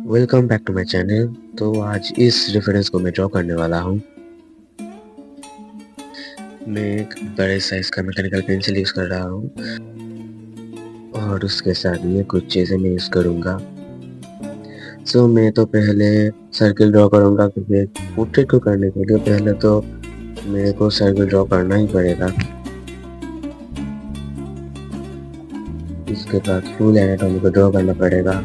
Welcome back to my channel. तो आज इस रेफरेंस को मैं ड्रॉ करने वाला हूँ। मैं एक बड़े साइज का मैकेनिकल पेंसिल यूज़ कर रहा हूँ और उसके साथ ये कुछ चीज़ें मैं यूज़ करूँगा। मैं तो पहले सर्किल ड्रॉ करूँगा क्योंकि पोर्ट्रेट को करने के लिए पहले तो मेरे को सर्किल ड्रॉ करना ही पड़ेगा। इसके बाद फुल एनाटॉमी को ड्रॉ करना पड़ेगा।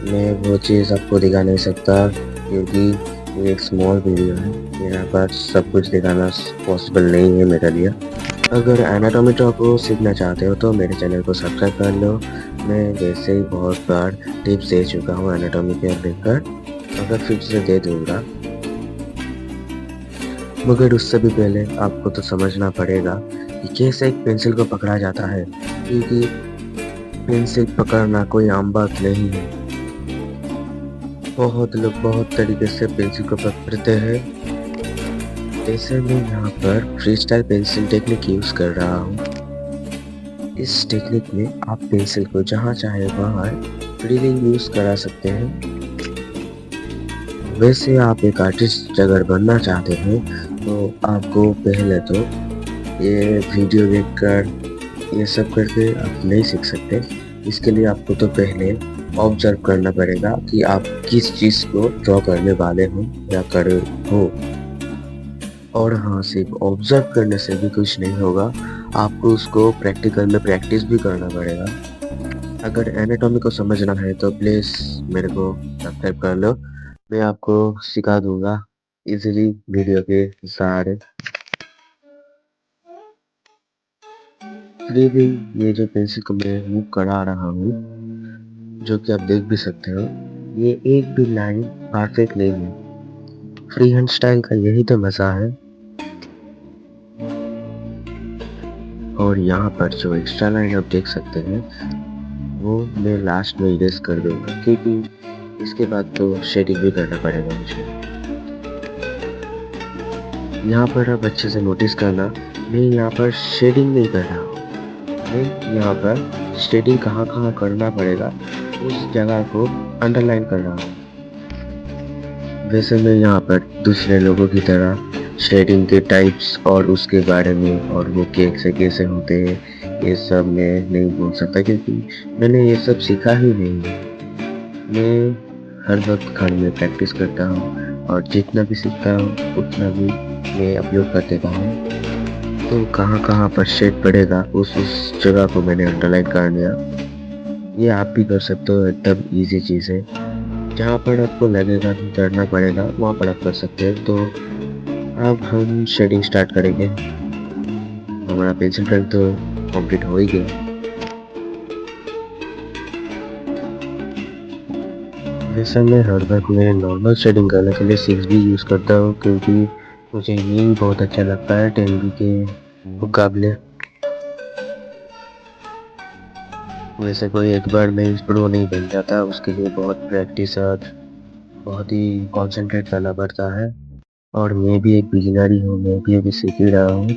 मैं वो चीज़ आपको दिखा नहीं सकता क्योंकि ये एक स्मॉल वीडियो है। मेरे पास सब कुछ दिखाना पॉसिबल नहीं है मेरे लिए। अगर एनाटॉमी ड्रॉ को सीखना चाहते हो तो मेरे चैनल को सब्सक्राइब कर लो। मैं वैसे ही बहुत बार टिप्स दे चुका हूँ एनाटॉमी के लेकर, अगर फिर से दे दूँगा। मगर उससे भी पहले आपको तो समझना पड़ेगा कि कैसे एक पेंसिल को पकड़ा जाता है, क्योंकि पेंसिल पकड़ना कोई आम बात नहीं है। बहुत लोग बहुत तरीके से पेंसिल को पकड़ते हैं। जैसे मैं यहाँ पर free style pencil technique use कर रहा हूँ। इस टेक्निक में आप पेंसिल को जहाँ चाहे वहाँ फ्रीली यूज़ करा सकते हैं। वैसे आप एक आर्टिस्ट अगर बनना चाहते हैं तो आपको पहले तो ये वीडियो देखकर ये सब करके आप नहीं सीख सकते। इसके लिए आपको तो पहले ऑब्जर्व करना पड़ेगा कि आप किस चीज़ को ड्रॉ करने वाले हो या कर हो। और हाँ, सिर्फ ऑब्जर्व करने से भी कुछ नहीं होगा, आपको उसको प्रैक्टिकल में प्रैक्टिस भी करना पड़ेगा। अगर एनाटॉमी को समझना है तो प्लीज़ मेरे को सब्सक्राइब कर लो। मैं आपको सिखा दूंगा इजीली वीडियो के सहारे। फिर भी ये जो पेंसिल को मैं मूव करा रहा हूँ, जो कि आप देख भी सकते हो, ये एक भी लाइन परफेक्ट नहीं है। फ्री हैंड स्टाइल का यही तो मज़ा है। और यहाँ पर जो एक्स्ट्रा लाइन आप देख सकते हैं वो मैं लास्ट में इरेज कर दूंगा, क्योंकि इसके बाद तो शेडिंग भी करना पड़ेगा मुझे। यहाँ पर आप अच्छे से नोटिस करना, मैं यहाँ पर शेडिंग नहीं कर रहा हूँ। मैं यहाँ पर शेडिंग कहाँ कहाँ करना पड़ेगा उस जगह को अंडरलाइन कर रहा हूँ। वैसे मैं यहाँ पर दूसरे लोगों की तरह शेडिंग के टाइप्स और उसके बारे में और वो कैसे कैसे होते हैं ये सब मैं नहीं बोल सकता, क्योंकि मैंने ये सब सीखा ही नहीं है। मैं हर वक्त घर में प्रैक्टिस करता हूँ और जितना भी सीखता हूँ उतना भी मैं अपलोड कर देता हूँ। तो कहाँ कहाँ पर शेड पड़ेगा उस जगह को मैंने अंडरलाइन कर लिया। ये आप भी कर सकते हो, एकदम इजी चीज़ है। जहाँ पर आपको लगेगा कि करना पड़ेगा वहाँ पर आप कर सकते हैं। तो अब हम शेडिंग स्टार्ट करेंगे। हमारा पेंसिल ड्राइंग तो कंप्लीट हो ही गया। वैसे मैं हर वक्त में नॉर्मल शेडिंग करने के लिए 6B यूज़ करता हूँ, क्योंकि मुझे ये भी बहुत अच्छा लगता है 10B के मुकाबले। वैसे कोई एक बार में प्रो नहीं बन जाता, उसके लिए बहुत प्रैक्टिस और बहुत ही कंसंट्रेट करना पड़ता है। और मैं भी एक बिगिनर ही हूँ, मैं भी अभी सीख ही रहा हूँ।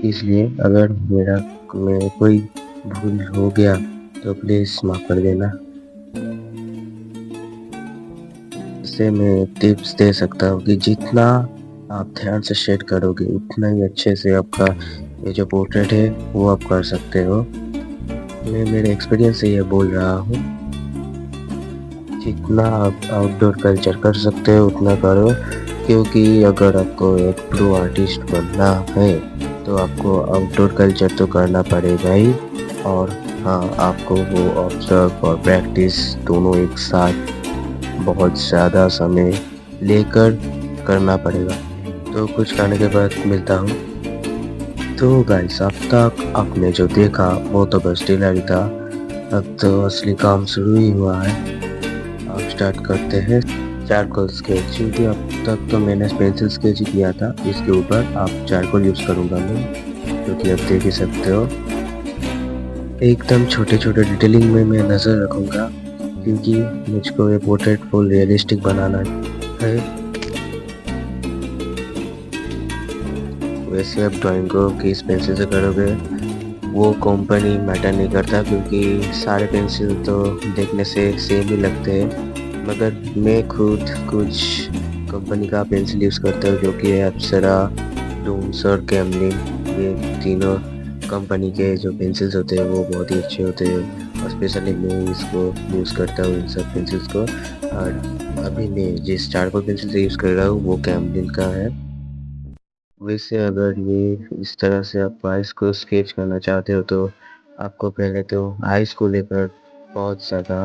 इसलिए अगर मेरा में कोई भूल हो गया तो प्लीज़ माफ़ कर देना। इससे मैं टिप्स दे सकता हूँ कि जितना आप ध्यान से शेड करोगे उतना ही अच्छे से आपका ये जो पोर्ट्रेट है वो आप कर सकते हो। मैं मेरे एक्सपीरियंस से ये बोल रहा हूँ। जितना आप आउटडोर कल्चर कर सकते हो उतना करो, क्योंकि अगर आपको एक प्रो आर्टिस्ट बनना है तो आपको आउटडोर कल्चर तो करना पड़ेगा ही। और हाँ, आपको वो ऑब्जर्व और प्रैक्टिस दोनों एक साथ बहुत ज़्यादा समय लेकर करना पड़ेगा। तो कुछ खाने के बाद मिलता हूँ। तो गाइस, अब तक आपने जो देखा वो तो बस टीलर था। अब तो असली काम शुरू ही हुआ है। अब स्टार्ट करते हैं चारकोल स्केच, क्योंकि अब तक तो मैंने पेंसिल स्केच ही किया था। इसके ऊपर आप चारकोल यूज़ करूँगा मैं, क्योंकि आप देख ही सकते हो एकदम छोटे छोटे डिटेलिंग में मैं नज़र रखूँगा, क्योंकि मुझको ये पोर्ट्रेट फुल रियलिस्टिक बनाना है। वैसे आप ड्राइंग को किस पेंसिल से करोगे वो कंपनी मैटर नहीं करता, क्योंकि सारे पेंसिल तो देखने से सेम ही लगते हैं। मगर मैं खुद कुछ कंपनी का पेंसिल यूज़ करता हूँ जो कि है अप्सरा, डूम्स और कैमलिन। ये तीनों कंपनी के जो पेंसिल्स होते हैं वो बहुत ही अच्छे होते हैं और स्पेशली मैं इसको यूज़ करता हूँ इन सब पेंसिल्स को। और अभी मैं जिस चारकोल पेंसिल से यूज़ कर रहा हूँ वो कैमलिन का है। वैसे अगर ये इस तरह से आप आइस को स्केच करना चाहते हो तो आपको पहले तो आइस को लेकर बहुत ज़्यादा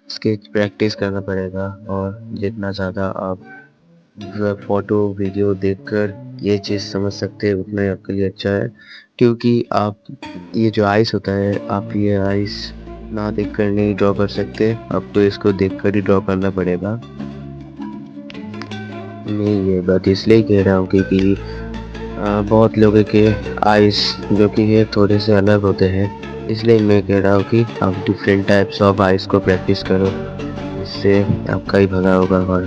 स्केच प्रैक्टिस करना पड़ेगा और जितना ज़्यादा आप फ़ोटो वीडियो देखकर ये चीज़ समझ सकते हैं उतना ही आपके लिए अच्छा है, क्योंकि आप ये जो आइस होता है आप ये आइस ना देखकर नहीं ड्रॉ कर सकते, आपको इसको देखकर ही ड्रॉ करना पड़ेगा। मैं ये बात इसलिए कह रहा हूँ क्योंकि बहुत लोगों के आइस जो कि ये थोड़े से अलग होते हैं, इसलिए मैं कह रहा हूँ कि आप डिफरेंट टाइप्स ऑफ आइस को प्रैक्टिस करो। इससे आपका ही भला होगा और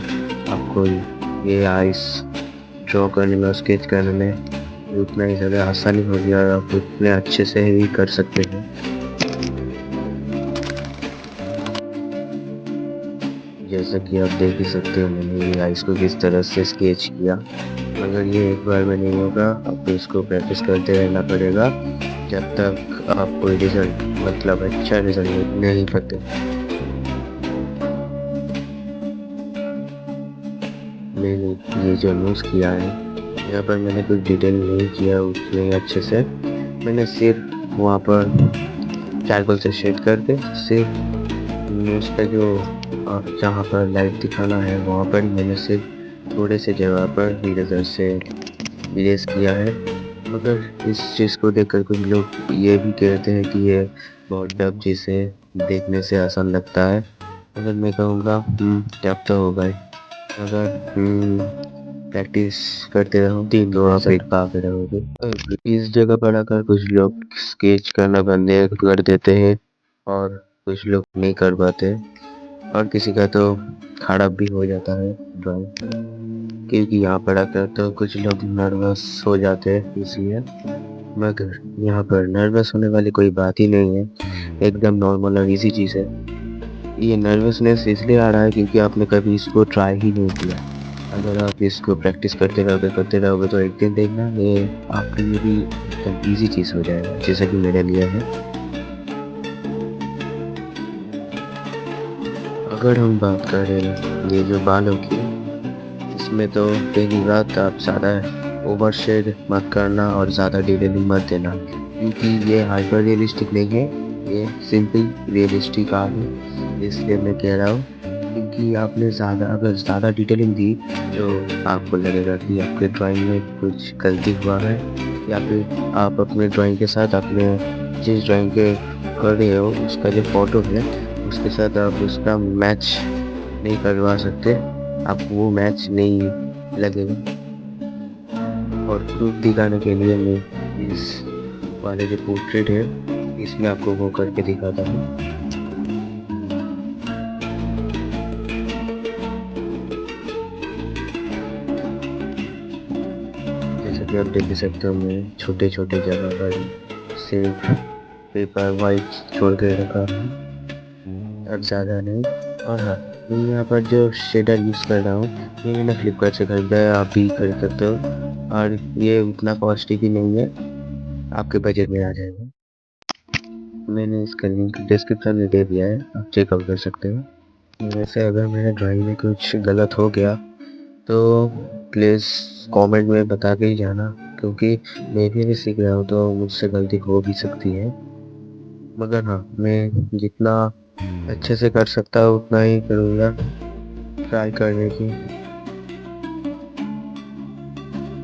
आपको ये आइस ड्रॉ करने में और स्केच करने में उतना ही ज़्यादा आसानी होगी और आप उतने अच्छे से ही कर सकते हैं। जैसा कि आप देख ही सकते हो मैंने ये आइस को किस तरह से स्केच किया, मगर ये एक बार में नहीं होगा, आपको इसको प्रैक्टिस करते रहना पड़ेगा जब तक आप कोई रिजल्ट मतलब अच्छा रिजल्ट नहीं पाते। मैंने ये जो यूज़ किया है यहाँ पर मैंने कुछ डिटेल नहीं किया उसमें अच्छे से, मैंने सिर्फ वहाँ पर चारकोल से शेड करके सिर्फ उसका जो जहाँ पर लाइट दिखाना है वहाँ पर मैंने सिर्फ थोड़े से जगह पर इरेजर से इरेज किया है। मगर इस चीज़ को देखकर कुछ लोग ये भी कहते हैं कि ये बहुत टफ चीज़ है, देखने से आसान लगता है, मगर मैं कहूँगा टफ तो होगा ही। अगर प्रैक्टिस करते रहो 3 2 आप एक काफ़ी रहोगे। इस जगह पर आकर कुछ लोग स्केच करना बंद कर देते हैं और कुछ लोग नहीं कर पाते और किसी का तो खराब भी हो जाता है ड्राइंग, क्योंकि यहाँ पर आकर तो कुछ लोग नर्वस हो जाते हैं इसलिए। मगर यहाँ पर नर्वस होने वाली कोई बात ही नहीं है, एकदम नॉर्मल और इजी चीज़ है। ये नर्वसनेस इसलिए आ रहा है क्योंकि आपने कभी इसको ट्राई ही नहीं किया। अगर आप इसको प्रैक्टिस करते रहोगे तो एक दिन देखना ये आपके लिए भी एकदम ईजी चीज़ हो जाएगा जैसा कि मेरे लिए है। अगर हम बात करें ये जो बालों की, इसमें तो पहली बात आप ज़्यादा ओवर शेड मत करना और ज़्यादा डिटेलिंग मत देना, क्योंकि ये हाइपर रियलिस्टिक नहीं है, ये सिंपल रियलिस्टिक आर्ट है, इसलिए मैं कह रहा हूँ। क्योंकि आपने अगर ज़्यादा डिटेलिंग दी तो आपको लगेगा कि आपके ड्राइंग में कुछ गलती हुआ है, या फिर आप अपने ड्राइंग के साथ अपने जिस ड्राइंग के कर रहे हो उसका जो फ़ोटो है उसके साथ आप उसका मैच नहीं करवा सकते, आपको वो मैच नहीं लगेगा। और प्रूफ दिखाने के लिए मैं इस वाले जो पोर्ट्रेट है इसमें आपको वो करके दिखाता हूँ। जैसा कि आप देख सकते हो मैं छोटे छोटे जगह पर सिर्फ पेपर वाइट छोड़ के रखा है और ज़्यादा नहीं। और हाँ, मैं यहाँ पर जो शेडर यूज़ कर रहा हूँ ये मैंने फ्लिपकार्ट से खरीदा है, आप भी खरीद सकते हो और ये उतना कॉस्टली भी नहीं है, आपके बजट में आ जाएगा। मैंने इसका लिंक डिस्क्रिप्शन में दे दिया है, आप चेकआउट कर सकते हो। वैसे अगर मेरे ड्राइंग में कुछ गलत हो गया तो प्लीज़ कमेंट में बता के ही जाना, क्योंकि मैं भी नहीं सीख रहा हूँ तो मुझसे गलती हो भी सकती है। मगर हाँ, मैं जितना अच्छे से कर सकता हूँ उतना ही करूँगा ट्राई करने की।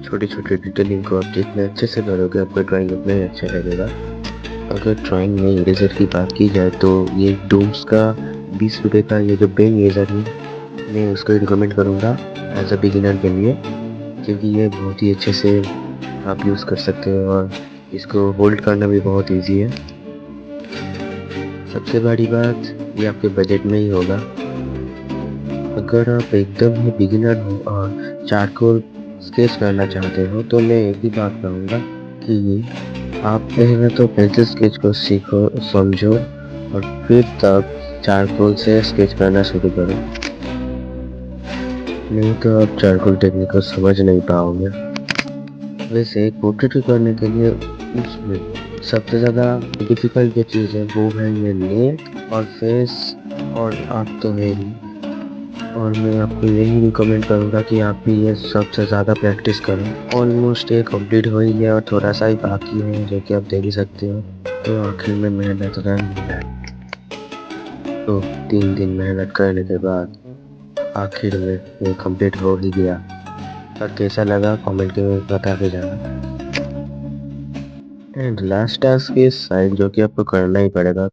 छोटी छोटी डिटेलिंग को आप जितने अच्छे से करोगे आपका ड्राइंग उतना ही अच्छा लगेगा। अगर ड्राइंग में इरेजर की बात की जाए तो ये डूम्स का 20 रुपये का ये जो पेन इरेजर है मैं उसको रिकमेंड करूँगा एज अ बिगिनर के लिए, क्योंकि ये बहुत ही अच्छे से आप यूज़ कर सकते हो और इसको होल्ड करना भी बहुत इजी है। सबसे बड़ी बात ये आपके बजट में ही होगा। अगर आप एकदम ही बिगिनर हो और चारकोल स्केच करना चाहते हो तो मैं एक ही बात कहूँगा कि आप पहले तो पेंसिल स्केच को सीखो समझो और फिर तब चारकोल से स्केच करना शुरू करो। नहीं तो आप चारकोल टेक्निक को समझ नहीं पाओगे। वैसे एक पोर्ट्रेट करने के लिए उसमें सबसे ज़्यादा डिफ़िकल्ट जो चीज़ है वो है ये नेक और फेस और आँख तो है ही। और मैं आपको यही रिकमेंड करूँगा कि आप भी ये सबसे ज़्यादा प्रैक्टिस करें। ऑलमोस्ट ये कंप्लीट हो ही गया और थोड़ा सा ही बाकी है जो कि आप देख ही सकते हो। तो आखिर में मेहनत रंग लाए। तो 3 दिन मेहनत करने के बाद आखिर में ये कंप्लीट हो ही गया। और कैसा लगा कमेंट में बता के जाना। एंड लास्ट टास्क इस साइड जो कि आपको करना ही पड़ेगा।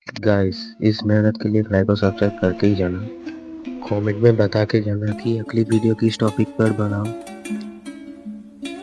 गाइस इस मेहनत के लिए लाइक और सब्सक्राइब करके ही जाना। कमेंट में बता के जाना कि अगली वीडियो किस टॉपिक पर बनाऊं।